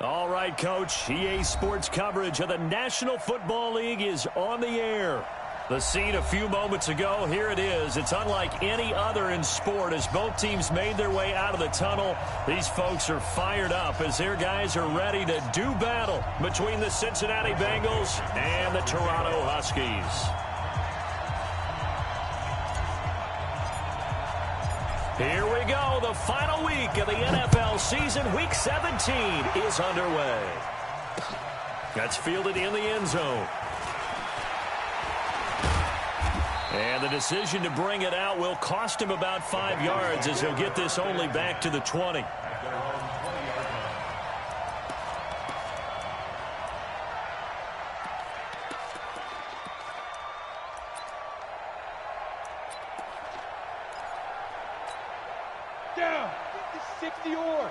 All right, Coach. EA Sports coverage of the National Football League is on the air. The scene a few moments ago, here it is. It's unlike any other in sport as both teams made their way out of the tunnel. These folks are fired up as their guys are ready to do battle between the Cincinnati Bengals and the Toronto Huskies. Here we go. The final week of the NFL season. Week 17 is underway. That's fielded in the end zone. And the decision to bring it out will cost him about 5 yards as he'll get this only back to the 20. Down. 60 or.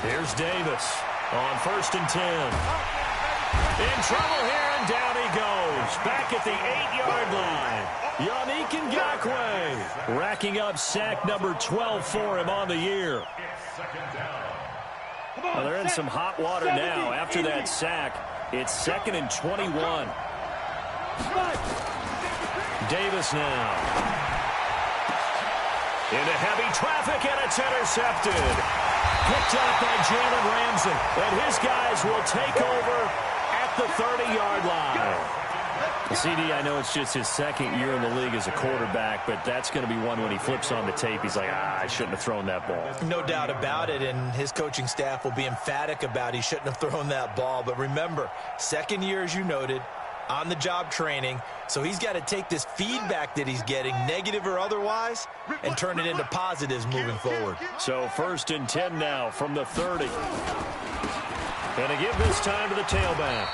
Here's Davis on 1st and 10. In trouble here, and down he goes. Back at the 8-yard line. Yannick Ngakoue racking up sack number 12 for him on the year. Well, they're in some hot water now. After that sack, it's 2nd and 21. Davis now. Into heavy traffic, and it's intercepted. Picked up by Jalen Ramsey, and his guys will take over at the 30-yard line. CD, I know it's just his 2nd year in the league as a quarterback, but that's going to be one when he flips on the tape. He's like, I shouldn't have thrown that ball. No doubt about it, and his coaching staff will be emphatic about he shouldn't have thrown that ball. But remember, 2nd year, as you noted, on-the-job training, so he's got to take this feedback that he's getting, negative or otherwise, and turn it into positives moving forward. So 1st and 10 now from the 30. And to give this time to the tailback.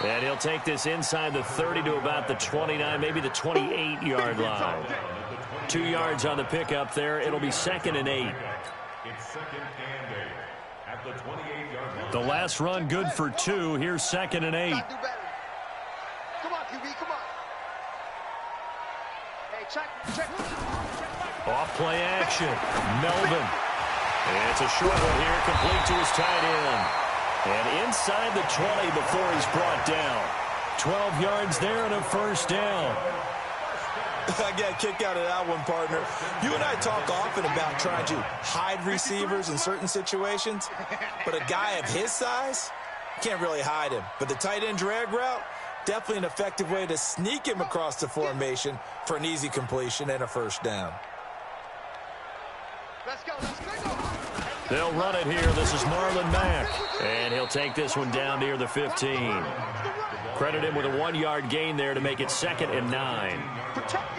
And he'll take this inside the 30 to about the 29, maybe the 28-yard line. 2 yards on the pickup there. It'll be 2nd and 8. It's 2nd and 8 at the 28-yard line. The last run good for 2. Here's 2nd and 8. Come on, QB, come on. Hey, check. Off play action. Melvin. And it's a short one here, complete to his tight end. And inside the 20 before he's brought down. 12 yards there and a 1st down. I got a kick out of that one, partner. You and I talk often about trying to hide receivers in certain situations, but a guy of his size, can't really hide him. But the tight end drag route, definitely an effective way to sneak him across the formation for an easy completion and a 1st down. Let's go. They'll run it here. This is Marlon Mack. And he'll take this one down near the 15. Credit him with a 1-yard gain there to make it 2nd and 9.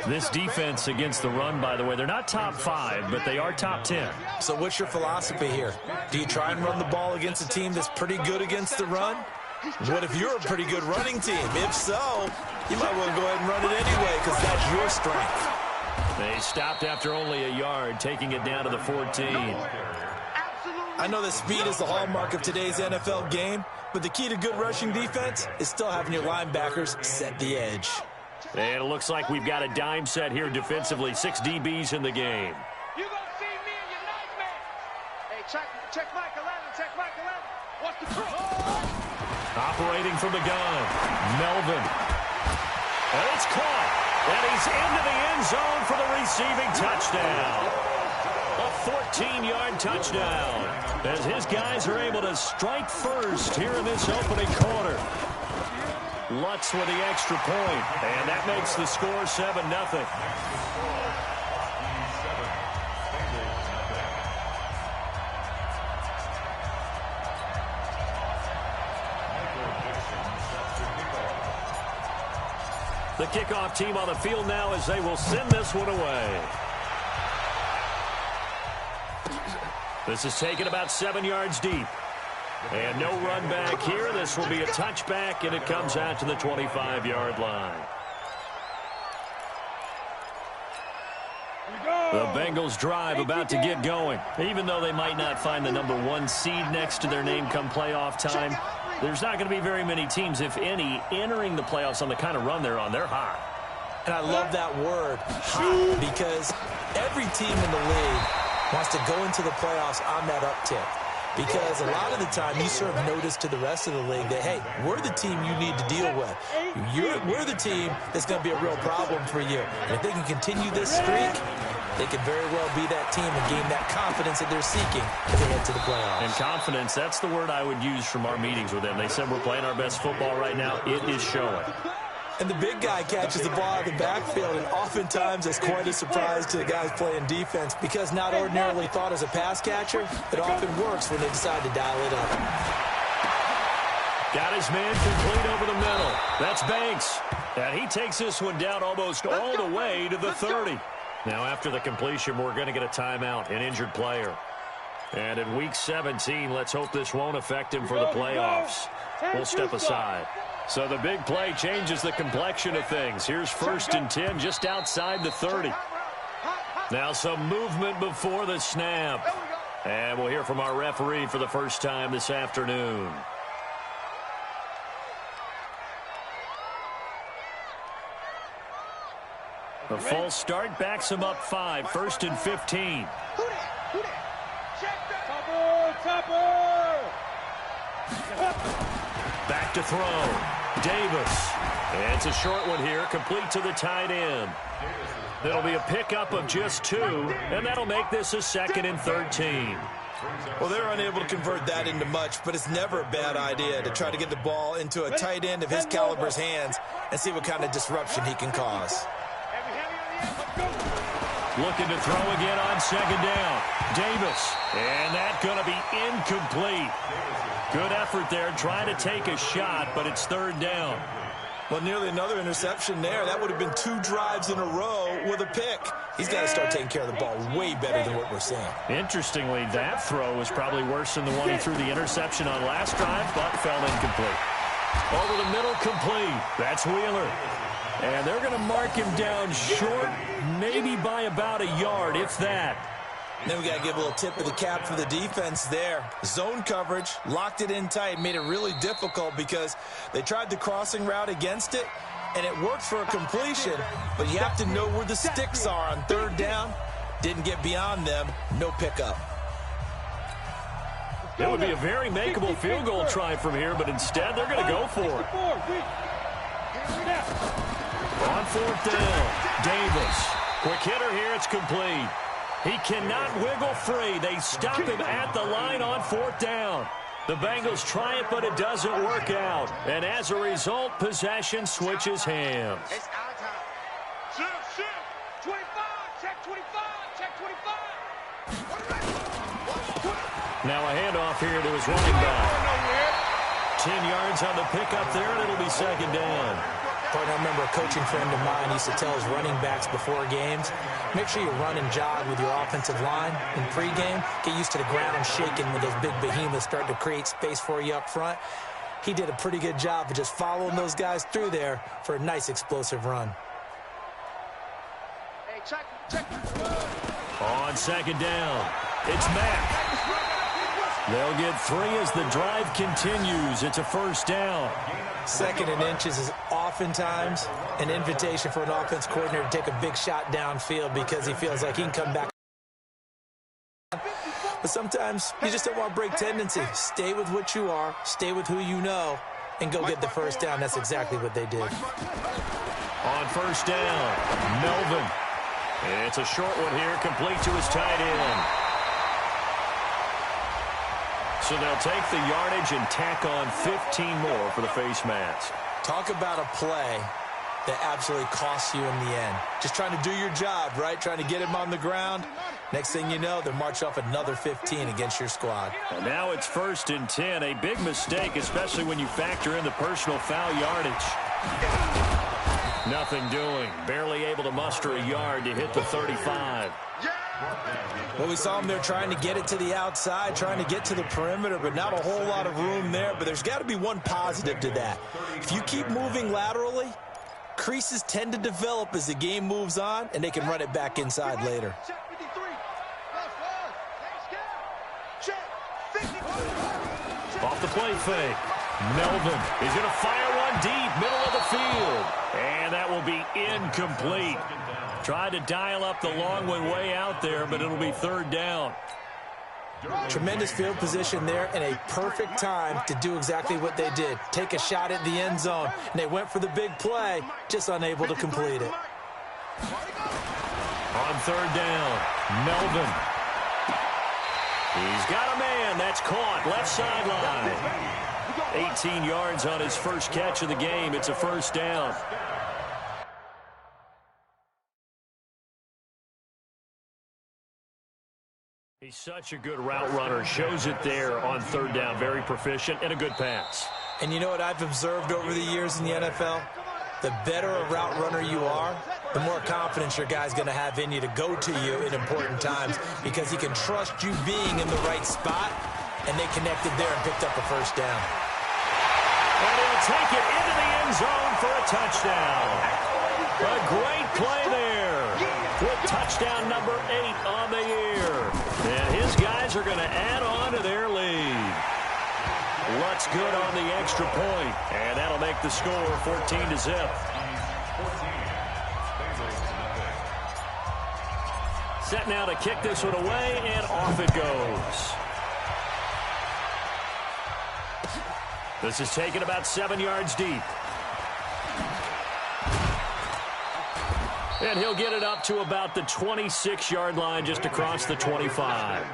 This defense against the run, by the way, they're not top 5, but they are top 10. So what's your philosophy here? Do you try and run the ball against a team that's pretty good against the run? What if you're a pretty good running team? If so, you might want to go ahead and run it anyway because that's your strength. They stopped after only a yard, taking it down to the 14. I know that speed is the hallmark of today's NFL game, but the key to good rushing defense is still having your linebackers set the edge. And it looks like we've got a dime set here defensively. 6 DBs in the game. You gonna see me in your nightmare. Hey, check Mike 11. Check Mike 11. What's the crew? Operating from the gun. Melvin. And it's caught. And he's into the end zone for the receiving touchdown. A 14-yard touchdown as his guys are able to strike first here in this opening quarter. Lutz with the extra point, and that makes the score 7-0. The kickoff team on the field now as they will send this one away. This is taken about 7 yards deep. And no run back here. This will be a touchback, and it comes out to the 25-yard line. The Bengals drive about to get going. Even though they might not find the #1 seed next to their name come playoff time, there's not going to be very many teams, if any, entering the playoffs on the kind of run they're on. They're hot. And I love that word, hot, because every team in the league wants to go into the playoffs on that uptick. Because a lot of the time you serve notice to the rest of the league that, hey, we're the team you need to deal with. We're the team that's going to be a real problem for you. And if they can continue this streak, they could very well be that team and gain that confidence that they're seeking as they head to the playoffs. And confidence, that's the word I would use from our meetings with them. They said we're playing our best football right now. It is showing. And the big guy catches the ball out of the backfield, and oftentimes it's quite a surprise to the guys playing defense because not ordinarily thought as a pass catcher, it often works when they decide to dial it up. Got his man complete over the middle. That's Banks. And he takes this one down almost all the way to the 30. Now after the completion, we're going to get a timeout, an injured player. And in Week 17, let's hope this won't affect him for the playoffs. We'll step aside. So the big play changes the complexion of things. Here's 1st and 10 just outside the 30. Now some movement before the snap. And we'll hear from our referee for the first time this afternoon. The false start backs him up 5, 1st and 15. Back to throw. Davis. And it's a short one here, complete to the tight end. That'll be a pickup of just 2, and that'll make this a 2nd and 13. Well, they're unable to convert that into much, but it's never a bad idea to try to get the ball into a tight end of his caliber's hands and see what kind of disruption he can cause. Looking to throw again on 2nd down. Davis. And that's going to be incomplete. Good effort there trying to take a shot, but it's 3rd down. Well, nearly another interception there. That would have been 2 drives in a row with a pick. He's got to start taking care of the ball way better than what we're seeing. Interestingly, that throw was probably worse than the one he threw the interception on last drive, but fell incomplete. Over the middle, complete. That's Wheeler. And they're going to mark him down short, maybe by about a yard, if that. Then we got to give a little tip of the cap for the defense there. Zone coverage, locked it in tight, made it really difficult because they tried the crossing route against it, and it worked for a completion, but you have to know where the sticks are on 3rd down. Didn't get beyond them, no pickup. It would be a very makeable field goal try from here, but instead they're going to go for it. On 4th down, Davis. Quick hitter here, it's complete. He cannot wiggle free. They stop him at the line on 4th down. The Bengals try it, but it doesn't work out. And as a result, possession switches hands. It's our time. Shift. 25. Check 25. Check 25. Now a handoff here to his running back. 10 yards on the pickup there, and it'll be 2nd down. But I remember a coaching friend of mine used to tell his running backs before games, make sure you run and jog with your offensive line in pregame. Get used to the ground shaking when those big behemoths start to create space for you up front. He did a pretty good job of just following those guys through there for a nice explosive run. Hey, check. On 2nd down, it's Mack. They'll get 3 as the drive continues. It's a 1st down. 2nd and inches is oftentimes an invitation for an offense coordinator to take a big shot downfield because he feels like he can come back. But sometimes you just don't want to break tendency. Stay with what you are, stay with who you know, and go get the 1st down. That's exactly what they did. On 1st down, Melvin. It's a short one here, complete to his tight end. So they'll take the yardage and tack on 15 more for the face mask. Talk about a play that absolutely costs you in the end. Just trying to do your job, right? Trying to get him on the ground. Next thing you know, they're marching off another 15 against your squad. And now it's 1st and 10. A big mistake, especially when you factor in the personal foul yardage. Nothing doing. Barely able to muster a yard to hit the 35. Well, we saw him there trying to get it to the outside, trying to get to the perimeter, but not a whole lot of room there. But there's got to be one positive to that. If you keep moving laterally, creases tend to develop as the game moves on, and they can run it back inside later. Off the play fake. Melvin is going to fire one deep, middle of the field. And that will be incomplete. Tried to dial up the long one way out there, but it'll be third down. Tremendous field position there and a perfect time to do exactly what they did. Take a shot at the end zone. And they went for the big play, just unable to complete it. On third down, Melvin. He's got a man. That's caught. Left sideline. 18 yards on his first catch of the game. It's a first down. He's such a good route runner. Shows it there on third down. Very proficient and a good pass. And you know what I've observed over the years in the NFL? The better a route runner you are, the more confidence your guy's going to have in you to go to you in important times because he can trust you being in the right spot, and they connected there and picked up a first down. And he'll take it into the end zone for a touchdown. A great play there with touchdown number 8 on the year. And his guys are going to add on to their lead. Lutz good on the extra point, and that'll make the score 14-0. Set now to kick this one away, and off it goes. This is taken about 7 yards deep. And he'll get it up to about the 26-yard line, just across the 25.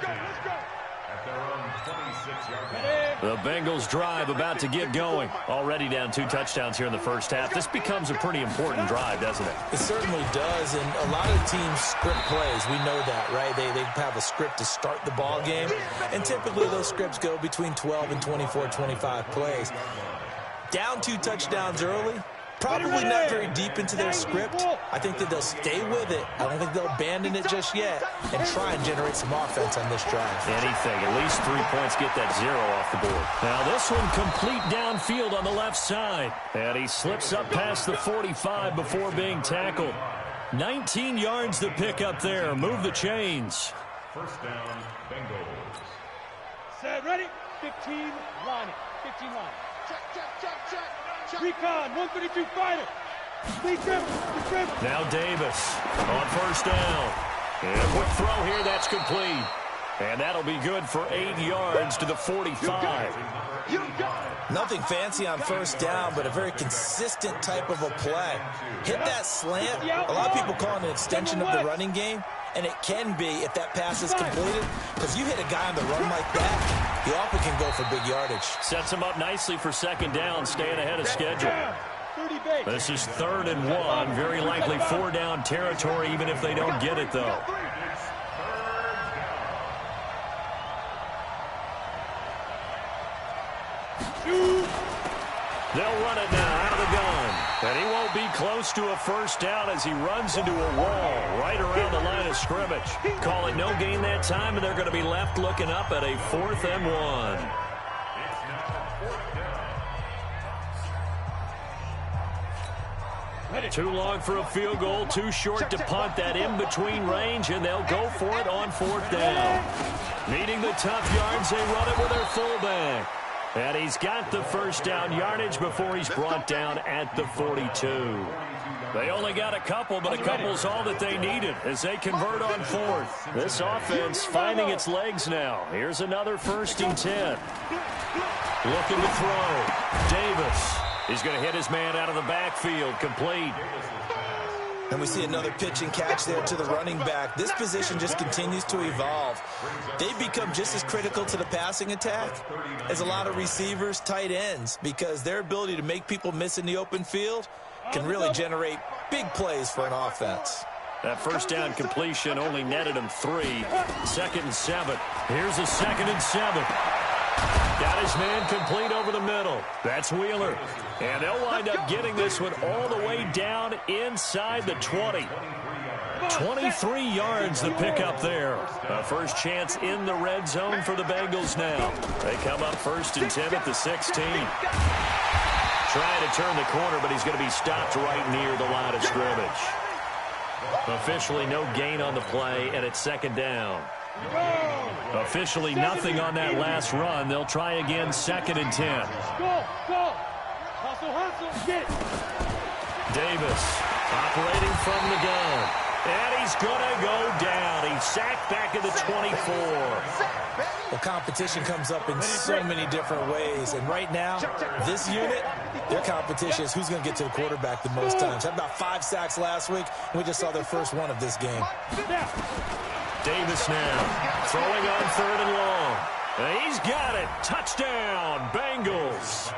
The Bengals drive about to get going. Already down 2 touchdowns here in the first half. This becomes a pretty important drive, doesn't it? It certainly does, and a lot of teams script plays. We know that, right? They have a script to start the ball game, and typically those scripts go between 12 and 24, 25 plays. Down 2 touchdowns early, probably not very deep into their script. I think that they'll stay with it. I don't think they'll abandon it just yet and try and generate some offense on this drive. Anything. At least 3 points, get that 0 off the board. Now this one complete downfield on the left side. And he slips up past the 45 before being tackled. 19 yards to pick up there. Move the chains. First down, Bengals. Set, ready? 15, line it. 15 line. Check. Recon, 132 fighter. Please grip. Now Davis on first down. And a quick throw here, that's complete. And that'll be good for 8 yards to the 45. Nothing fancy on first down, but a very consistent type of a play. Hit that slant. A lot of people call it an extension of the running game, and it can be if that pass is completed, because you hit a guy on the run like that, he often can go for big yardage. Sets him up nicely for second down, staying ahead of schedule. This is 3rd and 1. Very likely 4 down territory, even if they don't get it, though. They'll run it now out of the gun. And he won't be close to a first down as he runs into a wall right around the line of scrimmage. Call it no gain that time, and they're going to be left looking up at a 4th and 1. Too long for a field goal, too short to punt. That in-between range, and they'll go for it on 4th down. Needing the tough yards, they run it with their fullback. And he's got the first down yardage before he's brought down at the 42. They only got a couple, but a couple's all that they needed as they convert on 4th. This offense finding its legs now. Here's another 1st and 10. Looking to throw. Davis. He's going to hit his man out of the backfield. Complete. And we see another pitch and catch there to the running back. This position just continues to evolve. They've become just as critical to the passing attack as a lot of receivers, tight ends, because their ability to make people miss in the open field can really generate big plays for an offense. That first down completion only netted him 3. 2nd and 7. Here's a 2nd and 7. Got his man complete over the middle. That's Wheeler. And they'll wind up getting this one all the way down inside the 20. 23 yards to pick up there. A first chance in the red zone for the Bengals now. They come up 1st and 10 at the 16. Trying to turn the corner, but he's going to be stopped right near the line of scrimmage. Officially no gain on the play, and it's 2nd down. Officially nothing on that last run. They'll try again, 2nd and 10. Go, go. Hustle, get it. Davis operating from the gun. And he's going to go down. He's sacked back at the 24. Well, competition comes up in so many different ways. And right now, this unit, their competition is who's going to get to the quarterback the most times. Had about 5 sacks last week, and we just saw their first one of this game. Davis now throwing on 3rd and long. And he's got it. Touchdown, Bengals.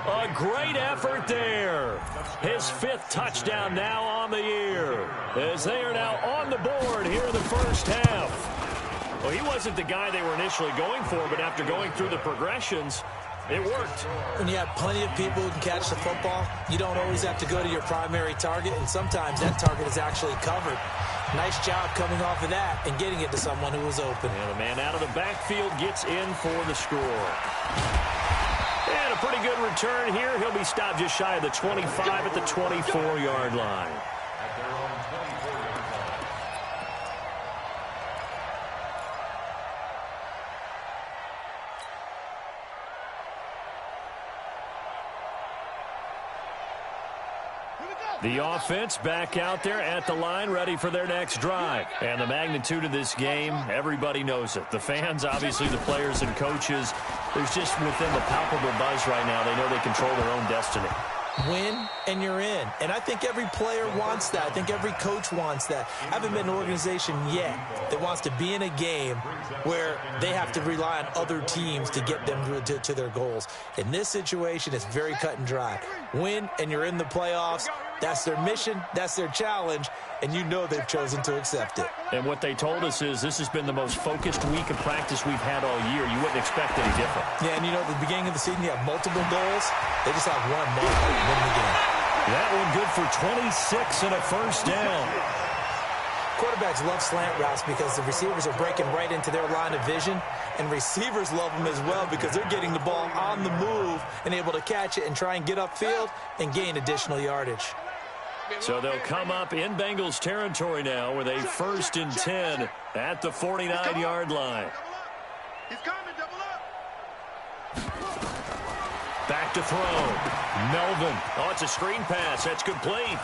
A great effort there. His 5th touchdown now on the year, as they are now on the board here in the first half. Well, he wasn't the guy they were initially going for, but after going through the progressions, it worked. When you have plenty of people who can catch the football, you don't always have to go to your primary target, and sometimes that target is actually covered. Nice job coming off of that and getting it to someone who was open. And the man out of the backfield gets in for the score. And a pretty good return here. He'll be stopped just shy of the 25 at the 24-yard line. The offense back out there at the line, ready for their next drive. And the magnitude of this game, everybody knows it. The fans, obviously the players and coaches, there's just with them a palpable buzz right now. They know they control their own destiny. Win, and you're in. And I think every player wants that. I think every coach wants that. I haven't been an organization yet that wants to be in a game where they have to rely on other teams to get them to their goals. In this situation, it's very cut and dry. Win, and you're in the playoffs. That's their mission. That's their challenge. And you know they've chosen to accept it. And what they told us is this has been the most focused week of practice we've had all year. You wouldn't expect any different. Yeah, and you know, at the beginning of the season, you have multiple goals. They just have one now, win the game. That one good for 26 and a first down. Quarterbacks love slant routes because the receivers are breaking right into their line of vision, and receivers love them as well because they're getting the ball on the move and able to catch it and try and get upfield and gain additional yardage. So they'll come up in Bengals territory now with a 1st and 10 at the 49-yard line. He's coming, double up. Back to throw. Melvin. Oh, it's a screen pass. That's complete.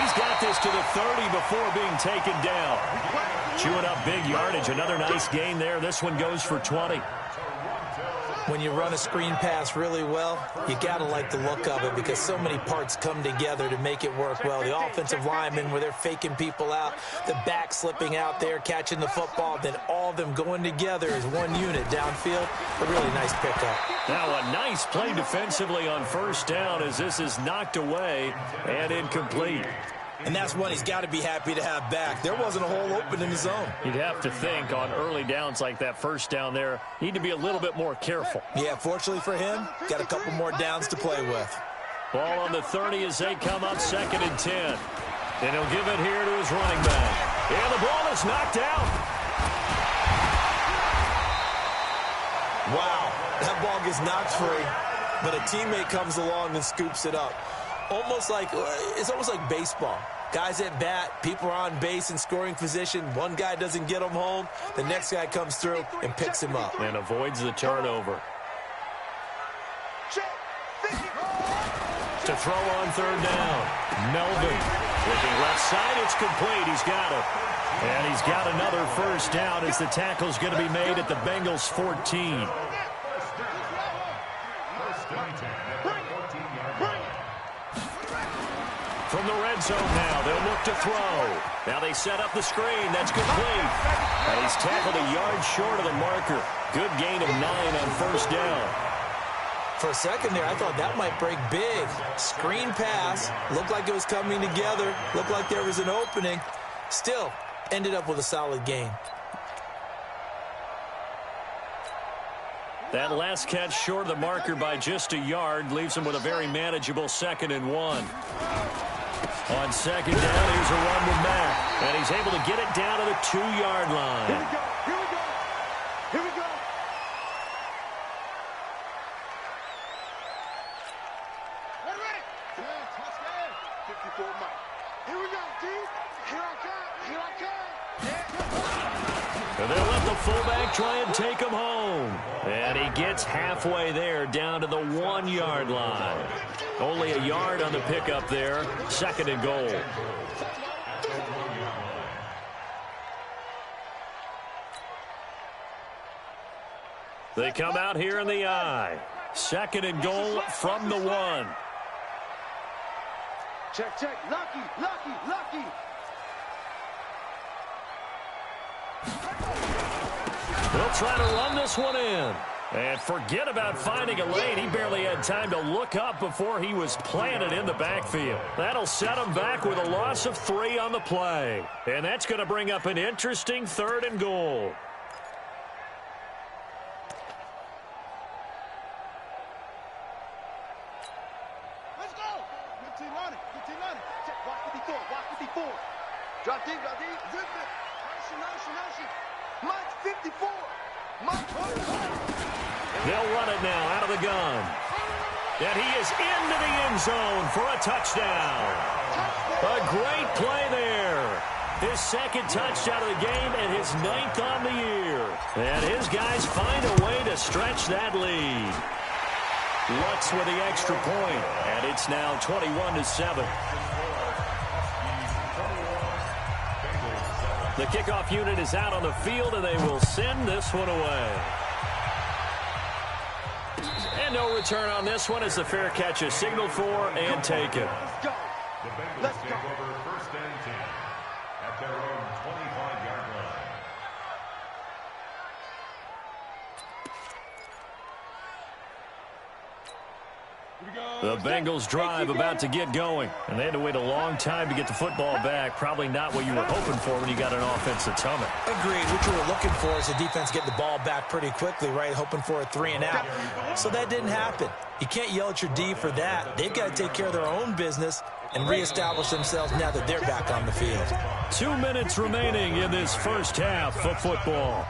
He's got this to the 30 before being taken down. Chewing up big yardage. Another nice gain there. This one goes for 20. When you run a screen pass really well, you got to like the look of it because so many parts come together to make it work well. The offensive linemen where they're faking people out, the back slipping out there, catching the football, then all of them going together as one unit downfield. A really nice pickup. Now a nice play defensively on first down as this is knocked away and incomplete. And that's one he's got to be happy to have back. There wasn't a hole open in the zone. You'd have to think on early downs like that first down there, need to be a little bit more careful. Yeah, fortunately for him, got a couple more downs to play with. Ball on the 30 as they come up 2nd and 10. And he'll give it here to his running back. And the ball is knocked out. Wow, that ball gets knocked free, but a teammate comes along and scoops it up. It's almost like baseball. Guys at bat, people are on base in scoring position. One guy doesn't get him home. The next guy comes through and picks him up. And avoids the turnover. To throw on 3rd down. Melvin looking left side. It's complete. He's got it. And he's got another first down as the tackle's going to be made at the Bengals 14. From the red zone now, they'll look to throw. Now they set up the screen. That's complete. And he's tackled a yard short of the marker. Good gain of 9 on first down. For a second there, I thought that might break big. Screen pass. Looked like it was coming together. Looked like there was an opening. Still, ended up with a solid gain. That last catch short of the marker by just a yard leaves him with a very manageable 2nd and 1. On 2nd down, here's a run with Mack. And he's able to get it down to the 2-yard line. Here we go. Here we go. Here we go. Ready, ready. 54 Mike. Here we go, D. Here I come. Here I come. And they'll let the fullback try and take him home. And he gets halfway there, down to the 1-yard line. Only a yard on the pickup there. 2nd and goal. They come out here in the I. 2nd and goal from the 1. Check, check. Lucky, lucky, lucky. They'll try to run this one in. And forget about finding a lane. He barely had time to look up before he was planted in the backfield. That'll set him back with a loss of 3 on the play. And that's going to bring up an interesting 3rd and goal. Let's go. Good team on it. Good team on it. Check. Watch 54. Watch 54. Drop deep. Drop deep. Zip it. Motion. Mike 54. They'll run it now out of the gun. And he is into the end zone for a touchdown. A great play there. His 2nd touchdown of the game and his 9th on the year. And his guys find a way to stretch that lead. Lutz with the extra point, and it's now 21-7. The kickoff unit is out on the field, and they will send this one away. And no return on this one as the fair catch is signaled for and taken. Let's go. Let's go. Over 1st and 10 at their own 25-yard line. The Bengals drive about to get going, and they had to wait a long time to get the football back. Probably not what you were hoping for when you got an offensive tunnel. Agreed. What you were looking for is the defense get the ball back pretty quickly, right? Hoping for a 3 and out. So that didn't happen. You can't yell at your D for that. They've got to take care of their own business and reestablish themselves now that they're back on the field. 2 minutes remaining in this first half of football.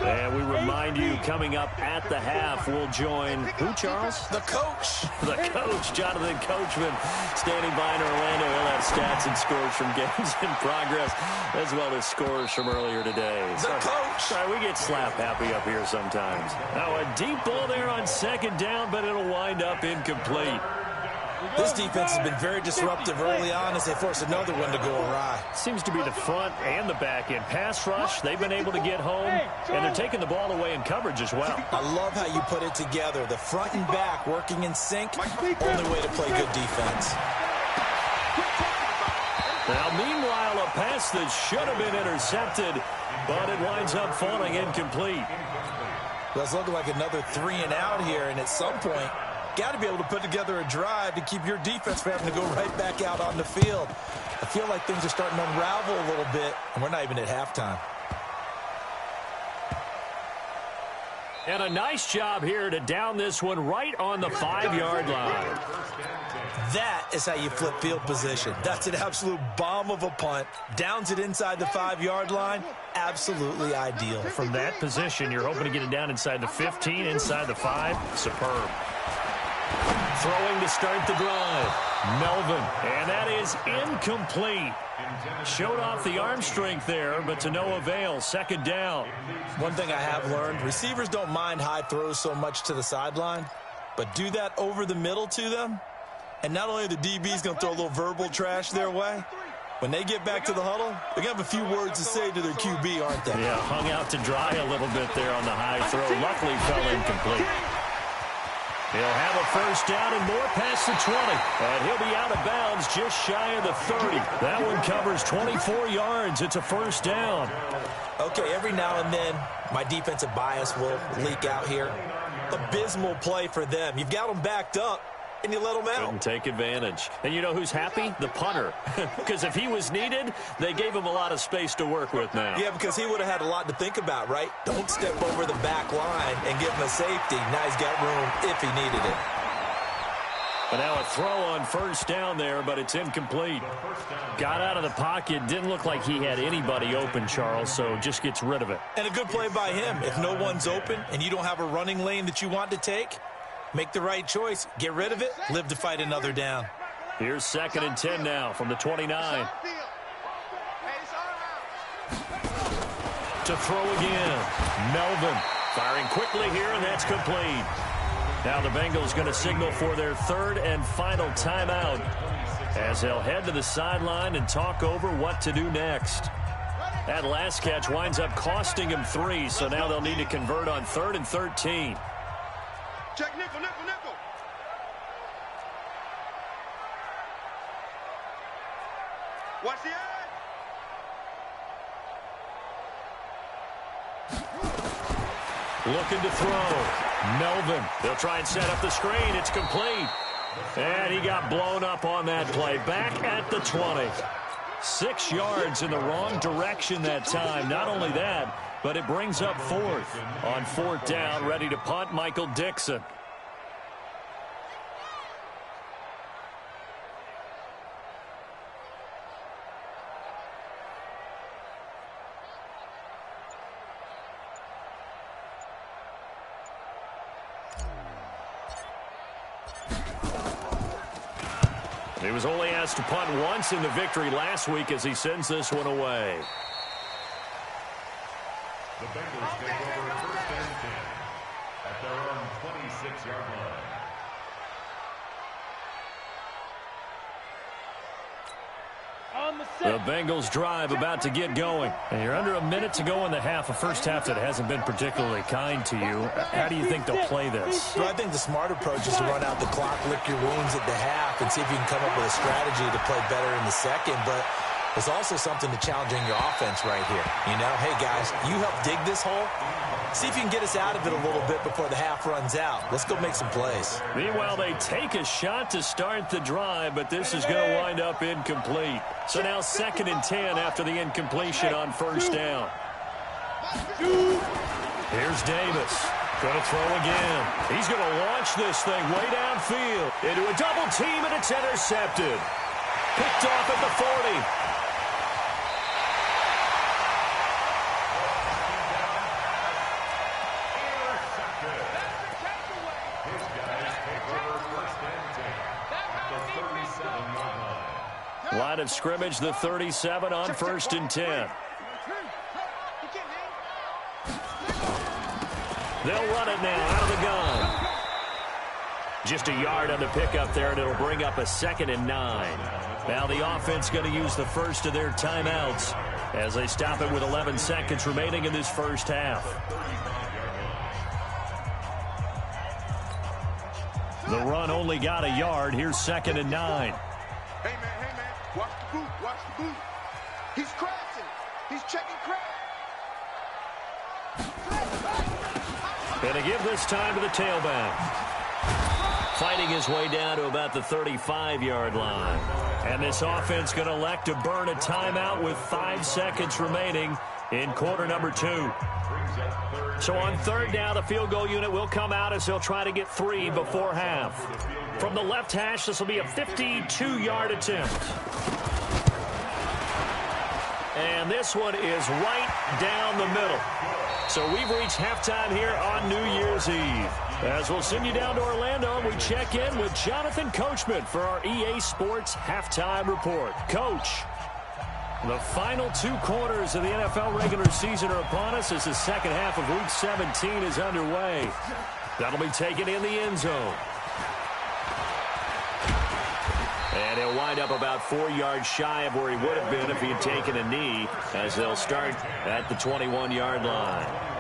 And we remind you, coming up at the half, we'll join who, Charles? The coach. The coach, Jonathan Coachman, standing by in Orlando. He'll have stats and scores from games in progress, as well as scores from earlier today. The coach. Sorry, we get slap happy up here sometimes. Now a deep ball there on 2nd down, but it'll wind up incomplete. This defense has been very disruptive early on as they force another one to go awry. Seems to be the front and the back end. Pass rush, they've been able to get home, and they're taking the ball away in coverage as well. I love how you put it together. The front and back working in sync, only way to play good defense. Now, meanwhile, a pass that should have been intercepted, but it winds up falling incomplete. Well, it's looking like another 3 and out here, and at some point, got to be able to put together a drive to keep your defense from having to go right back out on the field. I feel like things are starting to unravel a little bit, and we're not even at halftime. And a nice job here to down this one right on the 5-yard line. That is how you flip field position. That's an absolute bomb of a punt. Downs it inside the 5-yard line. Absolutely ideal. From that position, you're hoping to get it down inside the 15, inside the 5. Superb. Throwing to start the drive. Melvin, and that is incomplete. Showed off the arm strength there, but to no avail. 2nd down. One thing I have learned, receivers don't mind high throws so much to the sideline, but do that over the middle to them, and not only are the DBs going to throw a little verbal trash their way, when they get back to the huddle, they're going to have a few words to say to their QB, aren't they? Yeah, hung out to dry a little bit there on the high throw. Luckily fell incomplete. He'll have a 1st down and more past the 20. And he'll be out of bounds just shy of the 30. That one covers 24 yards. It's a 1st down. Okay, every now and then, my defensive bias will leak out here. Abysmal play for them. You've got them backed up, and you let them out. Couldn't take advantage. And you know who's happy? The punter. Because if he was needed, they gave him a lot of space to work with now. Yeah, because he would have had a lot to think about, right? Don't step over the back line and give him a safety. Now he's got room if he needed it. But now a throw on 1st down there, but it's incomplete. Got out of the pocket. Didn't look like he had anybody open, Charles, so just gets rid of it. And a good play by him. If no one's open and you don't have a running lane that you want to take, make the right choice. Get rid of it. Live to fight another down. Here's 2nd and 10 now from the 29. To throw again. Melvin firing quickly here, and that's complete. Now the Bengals going to signal for their 3rd and final timeout as they'll head to the sideline and talk over what to do next. That last catch winds up costing him 3, so now they'll need to convert on 3rd and 13. Check nickel, nickel, nickel. Watch the eye. Looking to throw. Melvin. They'll try and set up the screen. It's complete. And he got blown up on that play. Back at the 20. 6 yards in the wrong direction that time. Not only that, but it brings up 4th. On 4th down, ready to punt, Michael Dixon. He was only asked to punt once in the victory last week as he sends this one away. The Bengals take over 1st and 10 at their own 26-yard line. The Bengals drive about to get going. And you're under a minute to go in the half, a first half that hasn't been particularly kind to you. How do you think they'll play this? Well, I think the smart approach is to run out the clock, lick your wounds at the half, and see if you can come up with a strategy to play better in the second. But there's also something to challenging your offense right here. You know, hey, guys, you help dig this hole. See if you can get us out of it a little bit before the half runs out. Let's go make some plays. Meanwhile, they take a shot to start the drive, but this is going to wind up incomplete. So now 2nd and 10 after the incompletion on 1st down. Here's Davis. Going to throw again. He's going to launch this thing way downfield into a double team, and it's intercepted. Picked off at the 40. Line of scrimmage, the 37 on 1st and 10. They'll run it now out of the gun. Just a yard on the pickup there, and it'll bring up a 2nd and 9. Now the offense going to use the first of their timeouts as they stop it with 11 seconds remaining in this first half. The run only got a yard. Here's 2nd and 9. Hey, man, watch the boot, watch the boot. He's crashing. He's checking crash. And to give this time to the tailback. Fighting his way down to about the 35-yard line. And this offense going to elect to burn a timeout with 5 seconds remaining in quarter number 2. So on 3rd down, the field goal unit will come out as they'll try to get 3 before half. From the left hash, this will be a 52-yard attempt. And this one is right down the middle. So we've reached halftime here on New Year's Eve. As we'll send you down to Orlando, we check in with Jonathan Coachman for our EA Sports Halftime Report. Coach, the final 2 quarters of the NFL regular season are upon us as the second half of Week 17 is underway. That'll be taken in the end zone. And he'll wind up about 4 yards shy of where he would have been if he had taken a knee, as they'll start at the 21-yard line.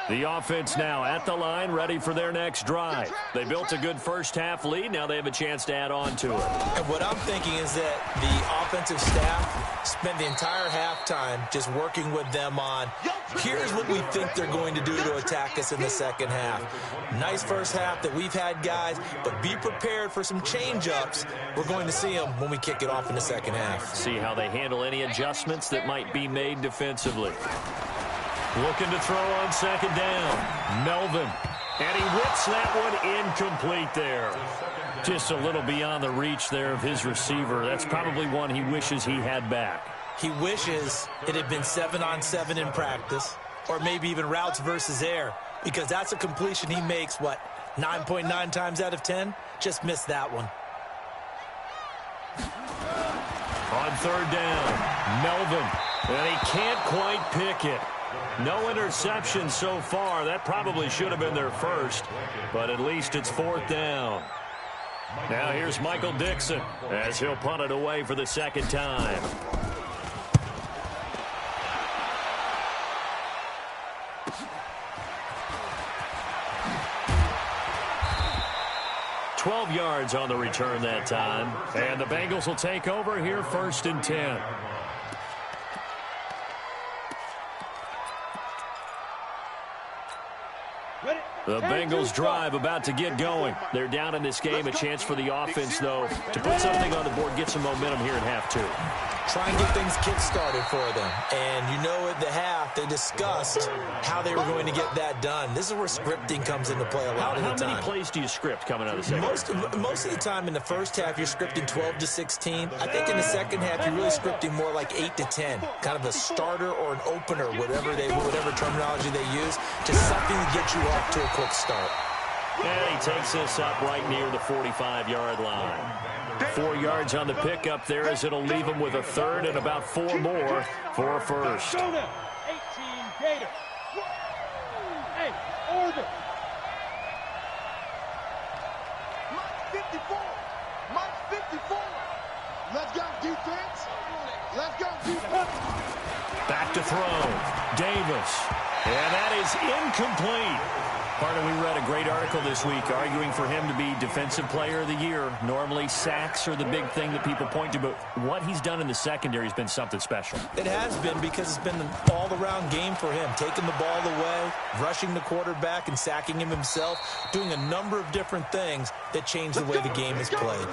The offense now at the line, ready for their next drive. They built a good first-half lead. Now they have a chance to add on to it. And what I'm thinking is that the offensive staff spent the entire halftime just working with them on, here's what we think they're going to do to attack us in the second half. Nice first half that we've had, guys, but be prepared for some change-ups. We're going to see them when we kick it off in the second half. See how they handle any adjustments that might be made defensively. Looking to throw on 2nd down. Melvin. And he whips that one incomplete there. Just a little beyond the reach there of his receiver. That's probably one he wishes he had back. He wishes it had been 7-on-7 in practice, or maybe even routes versus air. Because that's a completion he makes, what, 9.9 times out of 10? Just missed that one. On third down, Melvin, and he can't quite pick it. No interception so far. That probably should have been their first, but at least it's fourth down. Now here's Michael Dixon as he'll punt it away for the second time. 12 yards on the return that time. And the Bengals will take over here, 1st and 10. The Bengals drive about to get going. They're down in this game. A chance for the offense, though, to put something on the board, get some momentum here in half two. Try and get things kick-started for them. And you know at the half, they discussed how they were going to get that done. This is where scripting comes into play a lot of the time. How many plays do you script coming out of the second? Most of the time in the first half, you're scripting 12 to 16. I think in the second half, you're really scripting more like 8 to 10. Kind of a starter or an opener, whatever terminology they use. Just something to get you off to a quick start. And he takes this up right near the 45-yard line. 4 yards on the pickup there as it'll leave him with a third and about 4 more for a first. 18 Gator. Hey, over. Mike 54. Mike 54. Let's go, defense. Let's go, defense. Back to throw. Davis. And that is incomplete. Partner, we read a great article this week arguing for him to be Defensive Player of the Year. Normally, sacks are the big thing that people point to, but what he's done in the secondary has been something special. It has been because it's been an all-around game for him. Taking the ball away, rushing the quarterback, and sacking him himself, doing a number of different things that change the way the game is played.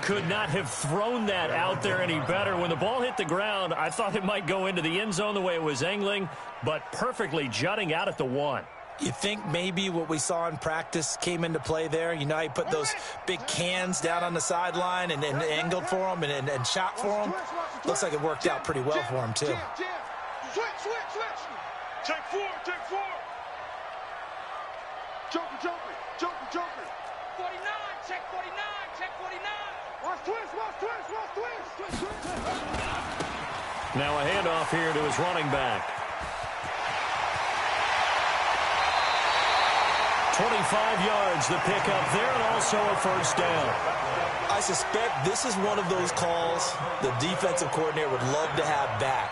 Could not have thrown that out there any better. When the ball hit the ground, I thought it might go into the end zone the way it was angling, but perfectly jutting out at the 1. You think maybe what we saw in practice came into play there? You know, he put those big cans down on the sideline and angled for him and shot for him. Looks like it worked out pretty well for him, too. Switch. Take four. Joker. 49, check 49. Watch twist. Now a handoff here to his running back. 25 yards, the pickup there, and also a first down. I suspect this is one of those calls the defensive coordinator would love to have back.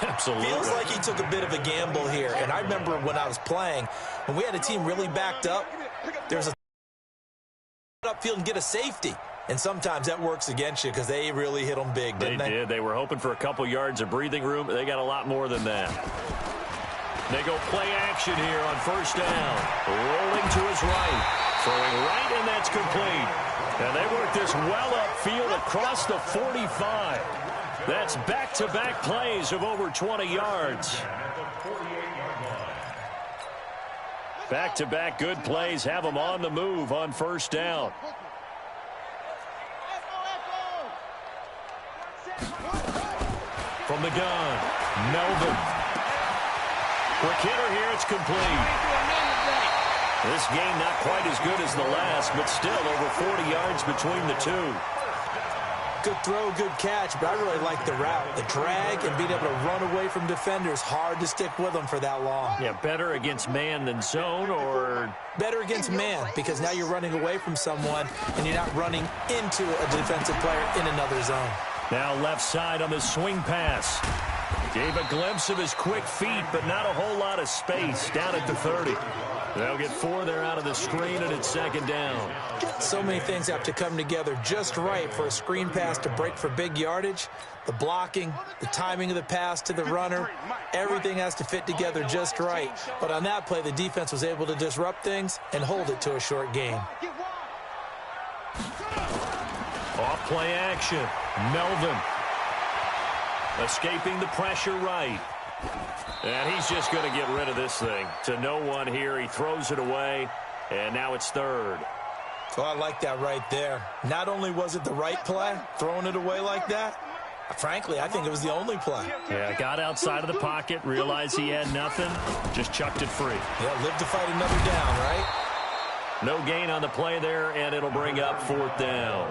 Absolutely. Feels like he took a bit of a gamble here. And I remember when I was playing, when we had a team really backed up, there's a upfield and get a safety. And sometimes that works against you because they really hit them big, didn't they? They did. They were hoping for a couple yards of breathing room. They got a lot more than that. They go play action here on first down. Rolling to his right. Throwing right, and that's complete. And they work this well upfield across the 45. That's back-to-back plays of over 20 yards. Back-to-back good plays have them on the move on first down. From the gun, Melvin. Quick hitter here, it's complete. This game not quite as good as the last, but still over 40 yards between the two. Good throw, good catch, but I really like the route. The drag and being able to run away from defenders, hard to stick with them for that long. Yeah, better against man than zone, or? Better against man, because now you're running away from someone and you're not running into a defensive player in another zone. Now left side on the swing pass. Gave a glimpse of his quick feet, but not a whole lot of space down at the 30. They'll get 4 there out of the screen, and it's second down. So many things have to come together just right for a screen pass to break for big yardage. The blocking, the timing of the pass to the runner, everything has to fit together just right. But on that play, the defense was able to disrupt things and hold it to a short game. Off play action. Melvin. Escaping the pressure right. And he's just going to get rid of this thing. To no one here. He throws it away. And now it's third. So I like that right there. Not only was it the right play, throwing it away like that, Frankly, I think it was the only play. Yeah, got outside of the pocket, realized he had nothing, just chucked it free. Yeah, live to fight another down, right? No gain on the play there, and it'll bring up 4th down.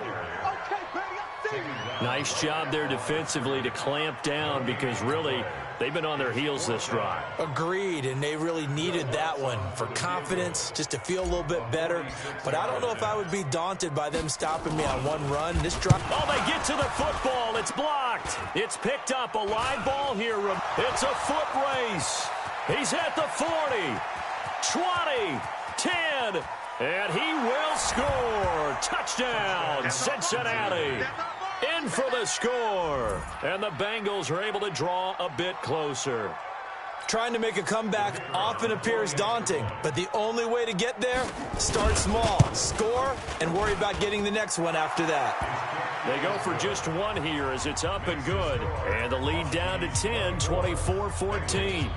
Nice job there defensively to clamp down because really they've been on their heels this drive. Agreed, and they really needed that one for confidence, just to feel a little bit better. But I don't know if I would be daunted by them stopping me on one run. This drive. Oh, they get to the football. It's blocked. It's picked up. A live ball here. It's a foot race. He's at the 40, 20, 10, and he will score. Touchdown, Cincinnati. In for the score. And the Bengals are able to draw a bit closer. Trying to make a comeback often appears daunting, but the only way to get there, start small, score, and worry about getting the next one after that. They go for just one here as it's up and good. And the lead down to 10, 24-14.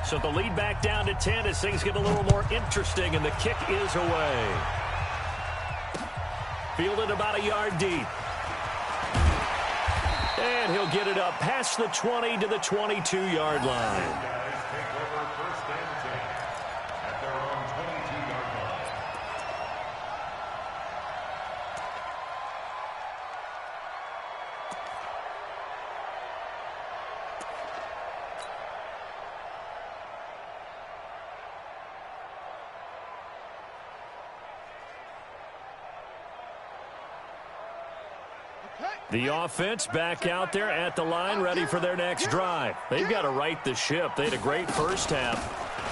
So the lead back down to 10 as things get a little more interesting, and the kick is away. Fielded about a yard deep. And he'll get it up past the 20 to the 22-yard line. The offense back out there at the line, ready for their next drive. They've got to right the ship. They had a great first half,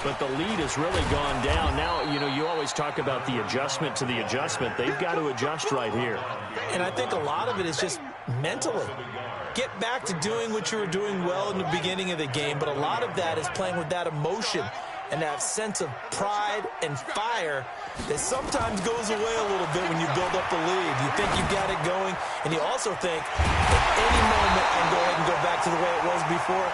but the lead has really gone down. Now, you always talk about the adjustment to the adjustment. They've got to adjust right here. And I think a lot of it is just mentally. Get back to doing what you were doing well in the beginning of the game, but a lot of that is playing with that emotion and that sense of pride and fire that sometimes goes away a little bit when you build up the lead. You think you've got it going, and you also think at any moment I can go ahead and go back to the way it was before.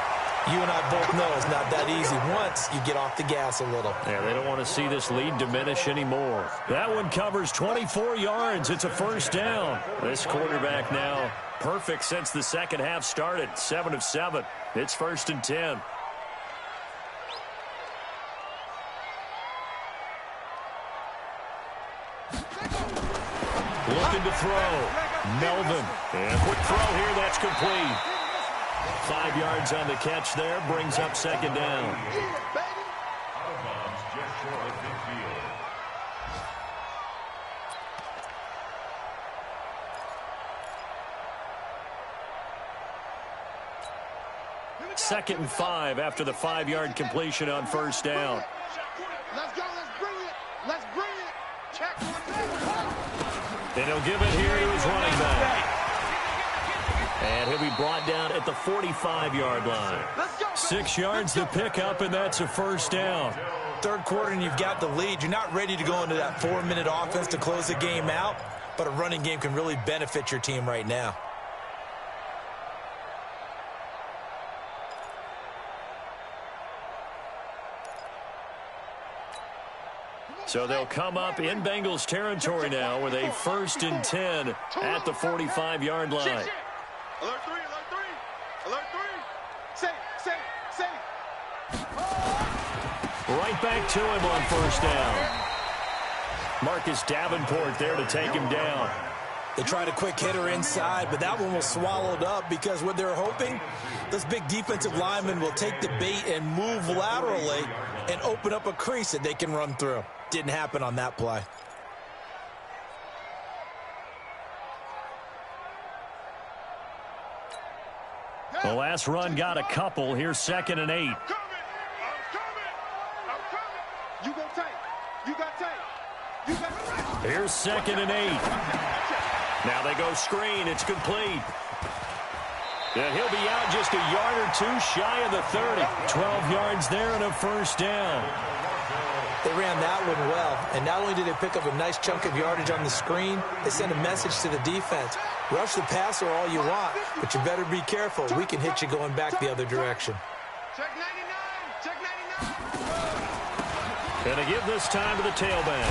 You and I both know it's not that easy once you get off the gas a little. Yeah, they don't want to see this lead diminish anymore. That one covers 24 yards. It's a first down. This quarterback now perfect since the second half started. 7 of 7. It's 1st and 10. Looking to throw. Melvin. And quick throw here. That's complete. 5 yards on the catch there. Brings up 2nd down. Second and 5 after the 5-yard completion on first down. Let's go. Let's bring it. Let's bring it. Check. And he'll give it here to his running back. And he'll be brought down at the 45-yard line. 6 yards to pick up, and that's a first down. Third quarter, and you've got the lead. You're not ready to go into that 4-minute offense to close the game out, but a running game can really benefit your team right now. So they'll come up in Bengals territory now with a 1st and 10 at the 45-yard line. Alert 3, alert 3, alert 3. Say. Right back to him on first down. Marcus Davenport there to take him down. They tried a quick hitter inside, but that one was swallowed up because what they're hoping, this big defensive lineman will take the bait and move laterally and open up a crease that they can run through. Didn't happen on that play. The last run got a couple. Here's 2nd and 8. I'm coming. You go tight. You got tight. You got tight. Here's 2nd and 8. Now they go screen. It's complete. And he'll be out just a yard or two shy of the 30. 12 yards there and a first down. They ran that one well, and not only did they pick up a nice chunk of yardage on the screen, they sent a message to the defense. Rush the passer all you want, but you better be careful. We can hit you going back the other direction. Check 99. Check 99. And they give this time to the tailback.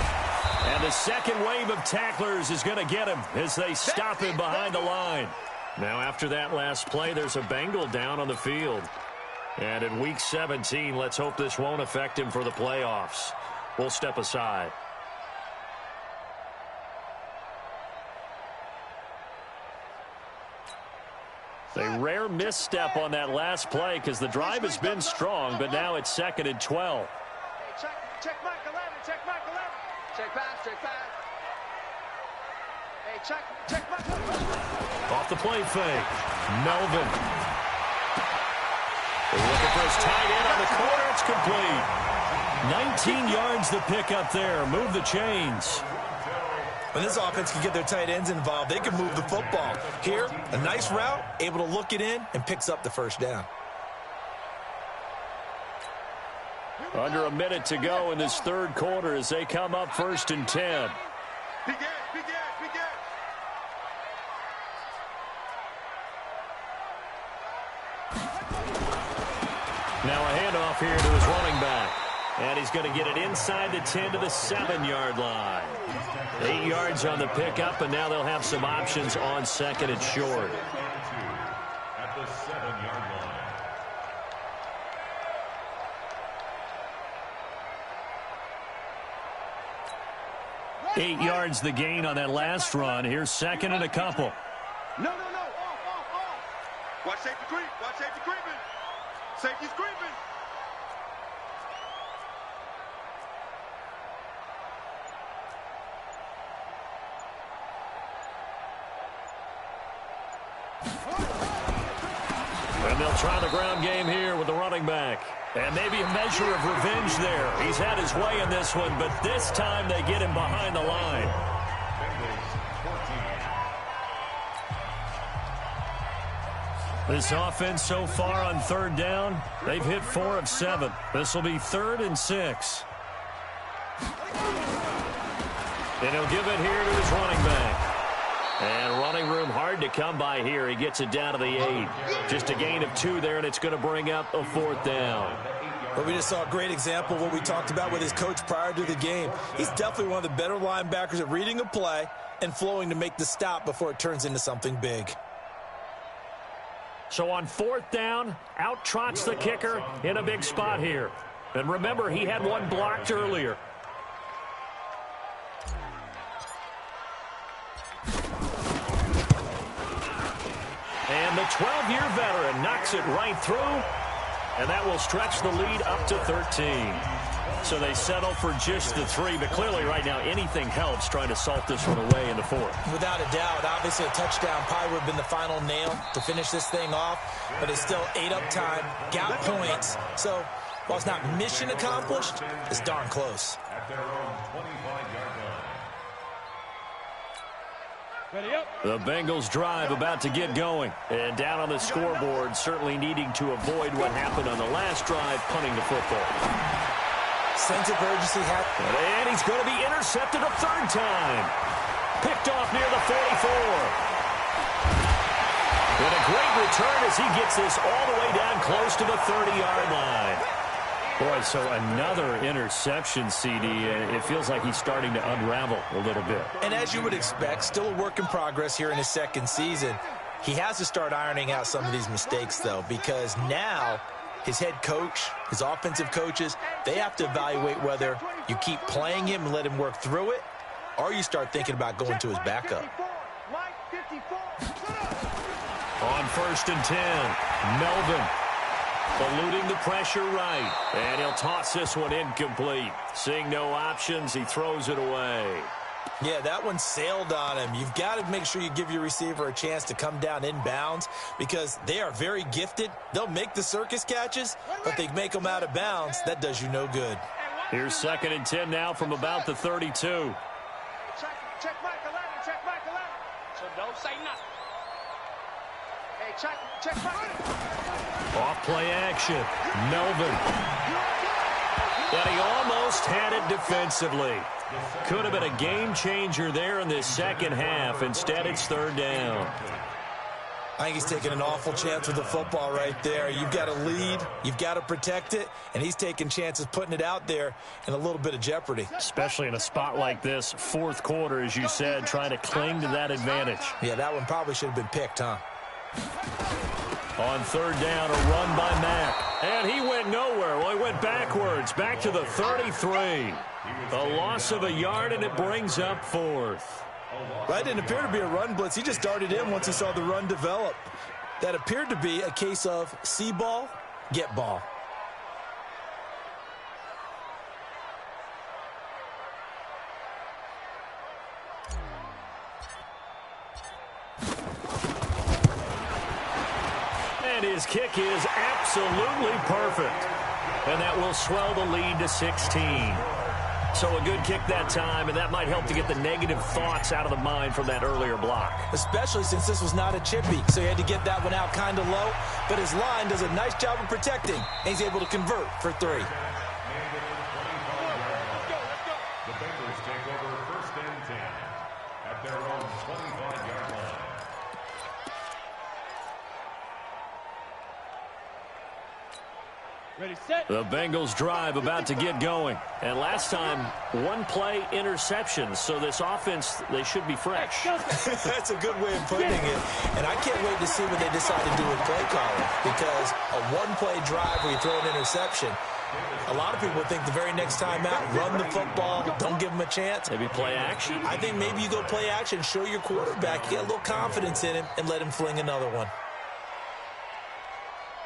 And the second wave of tacklers is going to get him as they stop him behind the line. Now, after that last play, there's a Bengal down on the field. And in Week 17, let's hope this won't affect him for the playoffs. We'll step aside. A rare misstep on that last play because the drive has been strong, but now it's 2nd and 12. Hey, check Mike 11, check Mike 11. Check pass, check pass. Hey, check Mike 11. Off the play fake. Melvin. They're looking for his tight end on the corner. It's complete. 19 yards to pick up there. Move the chains. When this offense can get their tight ends involved, they can move the football. Here, a nice route, able to look it in, and picks up the first down. Under a minute to go in this third quarter as they come up 1st and 10. Begin. Now a handoff here to his running back. And he's going to get it inside the 10 to the 7-yard line. 8 yards on the pickup, and now they'll have some options on 2nd and short. At the 7-yard line. 8 yards the gain on that last run. Here's 2nd and a couple. No. Off. Watch safety creep. Watch safety creeping. Safety's creeping. And they'll try the ground game here with the running back. And maybe a measure of revenge there. He's had his way in this one, but this time they get him behind the line. This offense so far on 3rd down, they've hit 4 of 7. This will be 3rd and 6. And he'll give it here to his running back. And running room hard to come by here. He gets it down to the 8. Just a gain of 2 there, and it's going to bring up a 4th down. Well, we just saw a great example of what we talked about with his coach prior to the game. He's definitely one of the better linebackers at reading a play and flowing to make the stop before it turns into something big. So on 4th down, out trots the kicker in a big spot here. And remember, he had one blocked earlier. And the 12-year veteran knocks it right through, and that will stretch the lead up to 13. So they settle for just the 3, but clearly right now anything helps trying to salt this one away in the 4th. Without a doubt, obviously a touchdown probably would have been the final nail to finish this thing off, but it's still 8 up time, got points. So while it's not mission accomplished, it's darn close. At their own 25-yard line. Ready up. The Bengals drive about to get going. And down on the scoreboard, certainly needing to avoid what happened on the last drive, punting the football. Sense of urgency happened. And he's going to be intercepted a 3rd time. Picked off near the 44. And a great return as he gets this all the way down close to the 30-yard line. Boy, so another interception, CD. It feels like he's starting to unravel a little bit. And as you would expect, still a work in progress here in his 2nd season. He has to start ironing out some of these mistakes, though, because now his head coach, his offensive coaches, they have to evaluate whether you keep playing him and let him work through it, or you start thinking about going to his backup. On 1st and 10, Melvin eluding the pressure right. And he'll toss this one incomplete. Seeing no options, he throws it away. Yeah, that one sailed on him. You've got to make sure you give your receiver a chance to come down inbounds because they are very gifted. They'll make the circus catches, but they make them out of bounds. That does you no good. Here's 2nd and 10 now from about the 32. Check Mike 11, check Mike 11. So don't say nothing. Hey, check Mike. Off play action. Melvin. And he almost had it defensively. Could have been a game changer there in this 2nd half. Instead, it's 3rd down. I think he's taking an awful chance with the football right there. You've got to lead, you've got to protect it, and he's taking chances putting it out there in a little bit of jeopardy. Especially in a spot like this, fourth quarter, as you said, trying to cling to that advantage. Yeah, that one probably should have been picked, huh? On third down, a run by Mack. And he went nowhere. Well, he went backwards, back to the 33. A loss of a yard, and it brings up fourth. That didn't appear to be a run blitz. He just darted in once he saw the run develop. That appeared to be a case of see ball, get ball. And his kick is absolutely perfect. And that will swell the lead to 16. So a good kick that time, and that might help to get the negative thoughts out of the mind from that earlier block. Especially since this was not a chippy, so he had to get that one out kind of low. But his line does a nice job of protecting, and he's able to convert for 3. The Bengals take over first and 10 at their own 25-yard line. Ready, set. The Bengals drive about to get going. And last time, one play interception. So this offense, they should be fresh. That's a good way of putting it. And I can't wait to see what they decide to do with play calling. Because a one-play drive where you throw an interception, a lot of people think the very next time out, run the football, don't give them a chance. Maybe play action? I think maybe you go play action, show your quarterback, get a little confidence in him, and let him fling another one.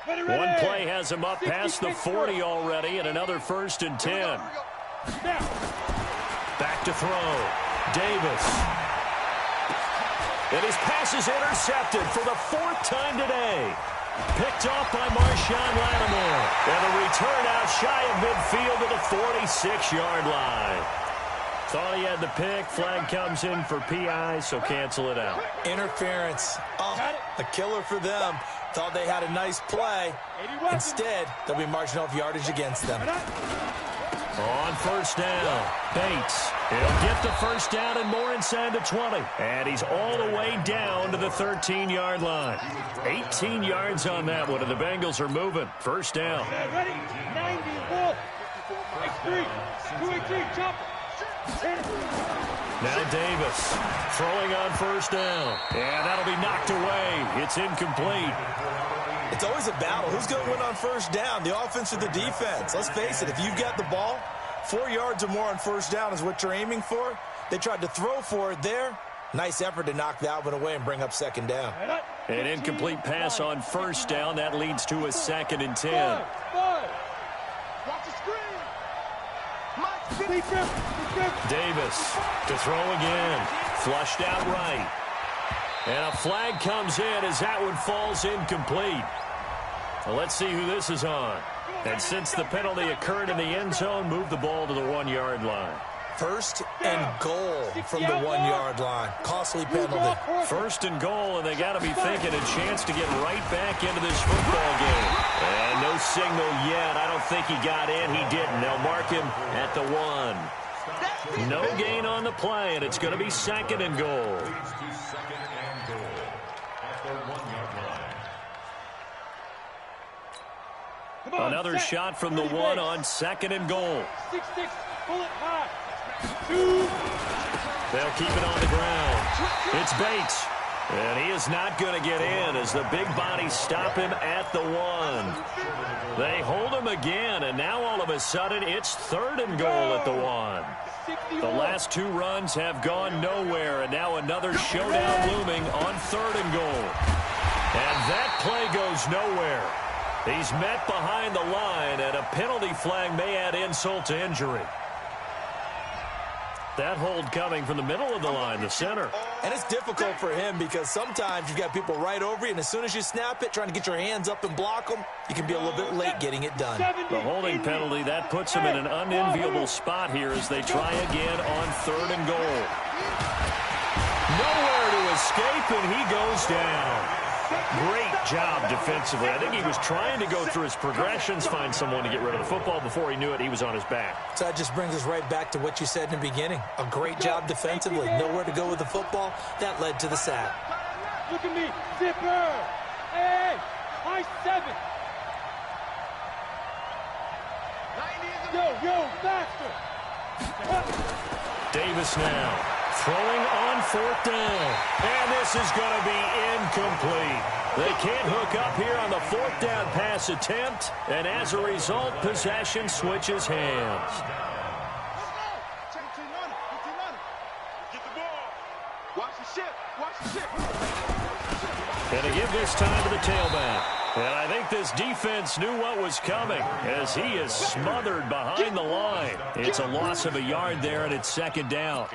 One play has him up past the 40 already, and another first and 10. Back to throw. Davis. And his pass is intercepted for the 4th time today. Picked off by Marshawn Lattimore. And a return out shy of midfield to the 46-yard line. Thought he had the pick. Flag comes in for PI, so cancel it out. Interference. Oh, a killer for them. Thought they had a nice play. Instead, they'll be marching off yardage against them. On first down, Bates. He'll get the first down and more inside the 20. And he's all the way down to the 13-yard line. 18 yards on that one, and the Bengals are moving. First down. Ready? 90, ball. X3, 218, chop. Now Davis throwing on first down. And that'll be knocked away. It's incomplete. It's always a battle. Who's going to win on first down, the offense or the defense? Let's face it, if you've got the ball, 4 yards or more on first down is what you're aiming for. They tried to throw for it there. Nice effort to knock that one away and bring up second down. An incomplete pass on first down. That leads to a 2nd and 10. Watch the screen. Davis to throw again. Flushed out right. And a flag comes in as that one falls incomplete. Well, let's see who this is on. And since the penalty occurred in the end zone, move the ball to the 1-yard line. First and goal from the 1-yard line. Costly penalty. First and goal, and they got to be thinking a chance to get right back into this football game. And no signal yet. I don't think he got in. He didn't. They'll mark him at the 1. No gain on the play, and it's going to be 2nd and goal. Another shot from the 1 on 2nd and goal. 6-6, pull it high. 2. They'll keep it on the ground. It's Bates. And he is not going to get in as the big bodies stop him at the 1. They hold him again, and now all of a sudden it's 3rd and goal at the 1. The last 2 runs have gone nowhere, and now another showdown looming on 3rd and goal. And that play goes nowhere. He's met behind the line, and a penalty flag may add insult to injury. That hold coming from the middle of the line, the center. And it's difficult for him because sometimes you've got people right over you, and as soon as you snap it, trying to get your hands up and block them, you can be a little bit late getting it done. The holding penalty, that puts him in an unenviable spot here as they try again on 3rd and goal. Nowhere to escape, and he goes down. Great job defensively. I think he was trying to go through his progressions, find someone to get rid of the football. Before he knew it, he was on his back. So that just brings us right back to what you said in the beginning. A great job defensively. Nowhere to go with the football. That led to the sack. Look at me. Zipper. Hey, high 7. Yo, faster. Davis now throwing on 4th down. And this is going to be incomplete. They can't hook up here on the 4th down pass attempt. And as a result, possession switches hands. And they give this time to the tailback. And I think this defense knew what was coming as he is smothered behind the line. It's a loss of a yard there, and it's 2nd down.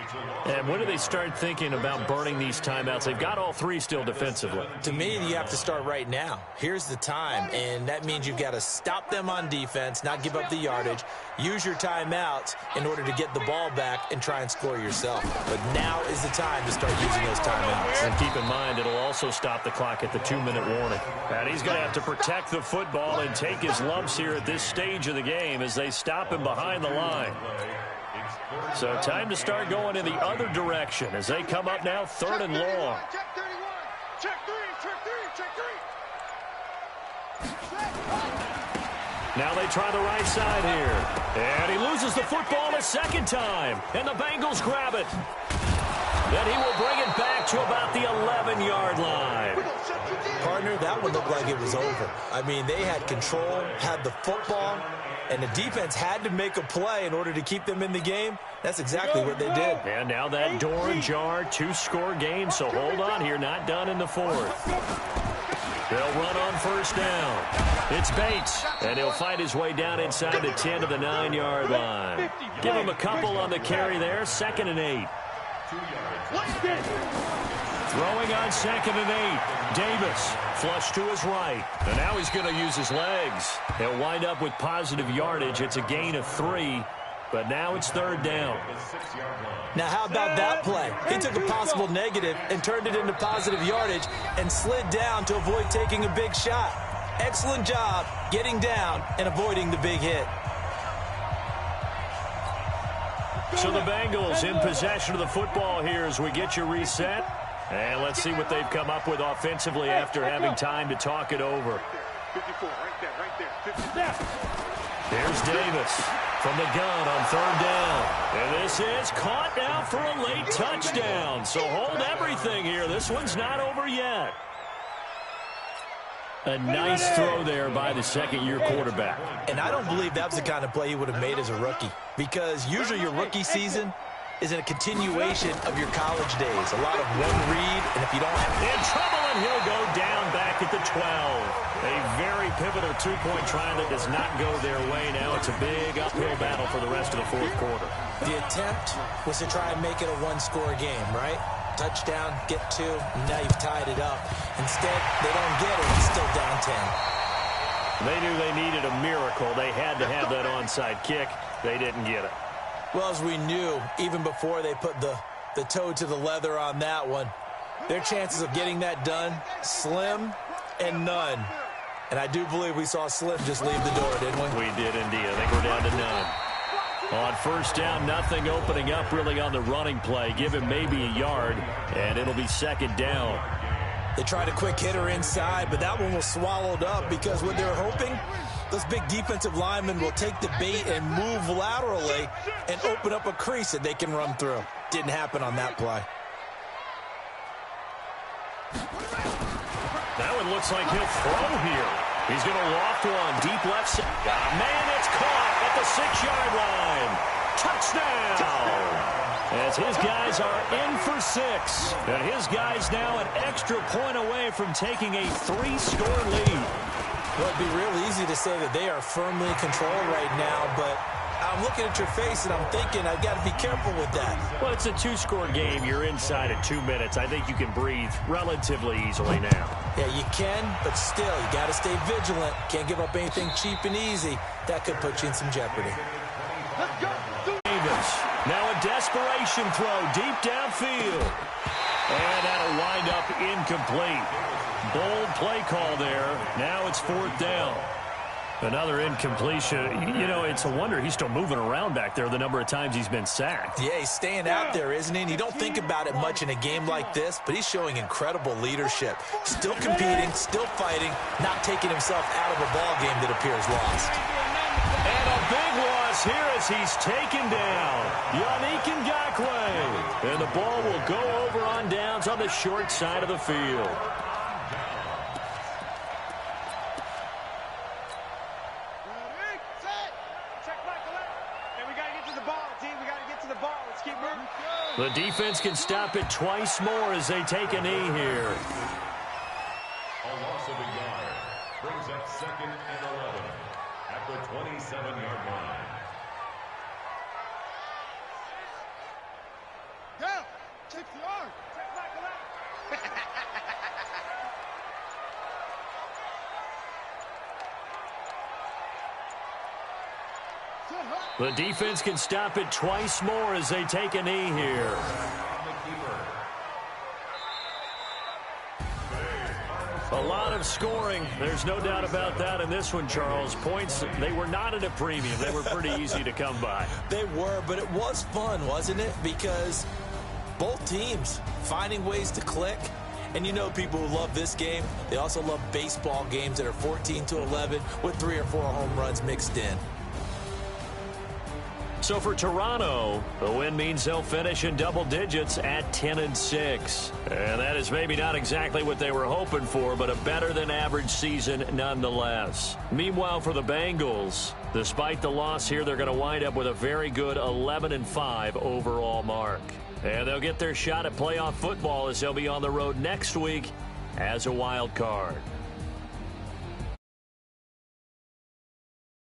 And when do they start thinking about burning these timeouts? They've got all 3 still defensively. To me, you have to start right now. Here's the time, and that means you've got to stop them on defense, not give up the yardage, use your timeouts in order to get the ball back and try and score yourself. But now is the time to start using those timeouts. And keep in mind, it'll also stop the clock at the 2-minute warning. And he's going to have to protect the football and take his lumps here at this stage of the game as they stop him behind the line. So time to start going in the other direction as they come up now 3rd and long. Check 31. Check 3. Check 3. Now they try the right side here. And he loses the football a 2nd time. And the Bengals grab it. Then he will bring it back to about the 11-yard line. Partner, that one looked like it was over. I mean, they had control, had the football, and the defense had to make a play in order to keep them in the game. That's exactly what they did. And now that door ajar, 2-score game, so hold on here, not done in the 4th. They'll run on 1st down. It's Bates, and he'll fight his way down inside the 10 to the 9-yard line. Give him a couple on the carry there, 2nd and 8. Throwing on 2nd and 8. Davis flush to his right. And now he's going to use his legs. He'll wind up with positive yardage. It's a gain of 3. But now it's 3rd down. Now, how about that play? He took a possible negative and turned it into positive yardage and slid down to avoid taking a big shot. Excellent job getting down and avoiding the big hit. So the Bengals in possession of the football here as we get you reset. And let's see what they've come up with offensively after having time to talk it over. 54, right there. 50. Here's Davis from the gun on 3rd down. And this is caught now for a late touchdown. So hold everything here. This one's not over yet. A nice throw there by the 2nd-year quarterback. And I don't believe that was the kind of play he would have made as a rookie, because usually your rookie season is a continuation of your college days. A lot of one read, and if you don't have... In trouble, and he'll go down back at the 12. A very pivotal 2-point try that does not go their way. Now it's a big uphill battle for the rest of the 4th quarter. The attempt was to try and make it a 1-score game, right? Touchdown, get 2, and now you've tied it up. Instead, they don't get it. It's still down 10. They knew they needed a miracle. They had to have that onside kick. They didn't get it. Well, as we knew, even before they put the toe to the leather on that one, their chances of getting that done, slim and none. And I do believe we saw Slim just leave the door, didn't we? We did indeed. I think we're down to none. On 1st down, nothing opening up really on the running play. Give him maybe a yard, and it'll be 2nd down. They tried a quick hitter inside, but that one was swallowed up because what they're hoping, those big defensive linemen will take the bait and move laterally and open up a crease that they can run through. Didn't happen on that play. That one looks like he'll throw here. He's going to loft one deep left side. Man, it's caught at the 6-yard line. Touchdown! As his guys are in for 6. And his guys now an extra point away from taking a 3-score lead. Well, it'd be real easy to say that they are firmly in control right now, but I'm looking at your face and I'm thinking I've got to be careful with that. Well, it's a 2-score game. You're inside at 2 minutes. I think you can breathe relatively easily now. Yeah, you can, but still, you got to stay vigilant. Can't give up anything cheap and easy. That could put you in some jeopardy. Davis, now a desperation throw deep downfield. And that'll wind up incomplete. Bold play call there. Now it's 4th down. Another incompletion. You know, it's a wonder he's still moving around back there the number of times he's been sacked. Yeah, he's staying out there, isn't he? And you don't think about it much in a game like this, but he's showing incredible leadership. Still competing, still fighting, not taking himself out of a ball game that appears lost. And a big loss here as he's taken down. Yannick Ngakoue. And the ball will go over on downs on the short side of the field. The defense can stop it twice more as they take a knee here. A loss of a yard brings up 2nd and 11 at the 27-yard line. Down. Check the arm. Check back The defense can stop it twice more as they take a knee here. A lot of scoring. There's no doubt about that in this one, Charles. Points, they were not at a premium. They were pretty easy to come by. They were, but it was fun, wasn't it? Because both teams finding ways to click. And you know people who love this game, they also love baseball games that are 14-11 with 3 or 4 home runs mixed in. So for Toronto, the win means they'll finish in double digits at 10-6. And that is maybe not exactly what they were hoping for, but a better than average season nonetheless. Meanwhile, for the Bengals, despite the loss here, they're going to wind up with a very good 11-5 overall mark. And they'll get their shot at playoff football as they'll be on the road next week as a wild card.